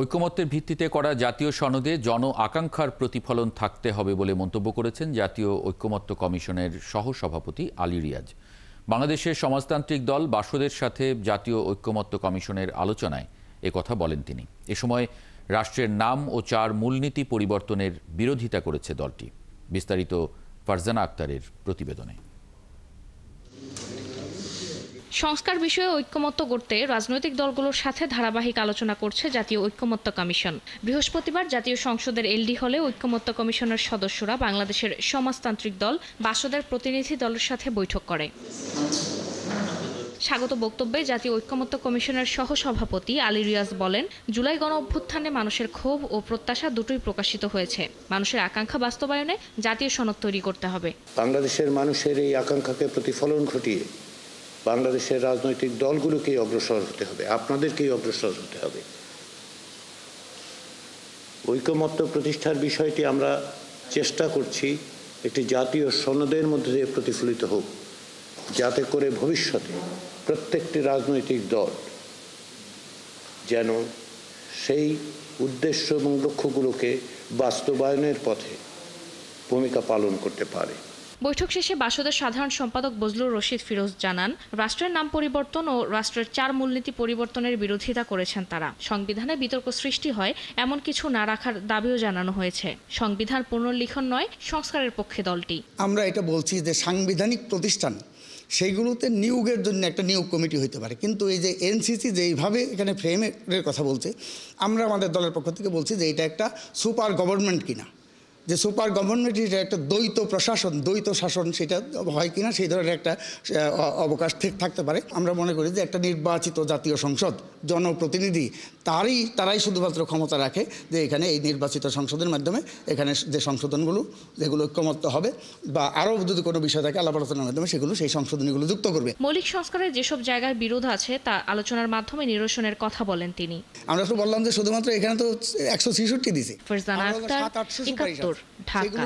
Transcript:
ঐকমত্যের ভিত্তিতে করা জাতীয় সনদে জন আকাঙ্ক্ষার প্রতিফলন থাকতে হবে বলে মন্তব্য করেছেন জাতীয় ঐকমত্য কমিশনের সহসভাপতি আলী রিয়াজ। বাংলাদেশের সমাজতান্ত্রিক দল বাসদের সাথে জাতীয় ঐকমত্য কমিশনের আলোচনায় একথা বলেন তিনি। এ সময় রাষ্ট্রের নাম ও 4 মূলনীতি পরিবর্তনের বিরোধিতা করেছে দলটি। বিস্তারিত ফারজানা আক্তারের প্রতিবেদনে। সংস্কার বিষয়ে ঐকমত্য গড়তে রাজনৈতিক দলগুলোর সাথে ধারাবাহিক আলোচনা করছে জাতীয় ঐকমত্য কমিশন। বৃহস্পতিবার জাতীয় সংসদের এলডি হলে ঐকমত্য কমিশনের সদস্যরা বাংলাদেশের সমাজতান্ত্রিক দল বাসদের প্রতিনিধি দলের সাথে বৈঠক করে। স্বাগত বক্তব্যে জাতীয় ঐকমত্য কমিশনের সহসভাপতি আলী রিয়াজ বলেন, জুলাই গণ অভ্যুত্থানে মানুষের ক্ষোভ ও প্রত্যাশা দুটোই প্রকাশিত হয়েছে। মানুষের আকাঙ্ক্ষা বাস্তবায়নে জাতীয় সনদ তৈরি করতে হবে। বাংলাদেশের মানুষের এই আকাঙ্ক্ষাকে প্রতিফলন ঘটিয়ে বাংলাদেশের রাজনৈতিক দলগুলোকেই অগ্রসর হতে হবে, আপনাদেরকেই অগ্রসর হতে হবে। ঐকমত্য প্রতিষ্ঠার বিষয়টি আমরা চেষ্টা করছি একটি জাতীয় সনদের মধ্যে দিয়ে প্রতিফলিত হোক, যাতে করে ভবিষ্যতে প্রত্যেকটি রাজনৈতিক দল যেন সেই উদ্দেশ্য এবং লক্ষ্যগুলোকে বাস্তবায়নের পথে ভূমিকা পালন করতে পারে। বৈঠক শেষে বাসদের সাধারণ সম্পাদক বজলুর রশিদ ফিরোজ জানান, রাষ্ট্রের নাম পরিবর্তন ও রাষ্ট্রের 4 মূলনীতি পরিবর্তনের বিরোধিতা করেছেন তারা। সংবিধানে বিতর্ক সৃষ্টি হয় এমন কিছু না রাখার দাবিও জানানো হয়েছে। সংবিধান পুনর্লিখন নয়, সংস্কারের পক্ষে দলটি। আমরা এটা বলছি যে সাংবিধানিক প্রতিষ্ঠান সেইগুলোতে নিয়োগের জন্য একটা নিয়োগ কমিটি হতে পারে, কিন্তু এই যে এনসিসি যেইভাবে এখানে ফ্রেমের কথা বলছে, আমরা আমাদের দলের পক্ষ থেকে বলছি যে এটা একটা সুপার গভর্নমেন্ট কিনা, যে সুপার গভর্নমেন্টের একটা দ্বৈত প্রশাসন, দ্বৈত শাসন সেটা হয় কিনা, সেই ধরনের একটা অবকাশ থাকতে পারে। আমরা মনে করি যে একটা নির্বাচিত জাতীয় সংসদ, জনপ্রতিনিধি, তারাই শুধুমাত্র ক্ষমতা রাখে যে এখানে এই নির্বাচিত সংসদের মাধ্যমে এখানে যে সংশোধনগুলো যেগুলো ঐকমত্য হবে বা আরও যদি কোনো বিষয় থাকে আলাপ আলোচনার মাধ্যমে সেগুলো সেই সংশোধনীগুলো যুক্ত করবে। মৌলিক সংস্কারের যেসব জায়গায় বিরোধ আছে তা আলোচনার মাধ্যমে নিরসনের কথা বলেন তিনি। আমরা তো বললাম যে শুধুমাত্র এখানে তো 166 দিয়েছে, ফারজানা আক্তার, 700-800 ঢাকা।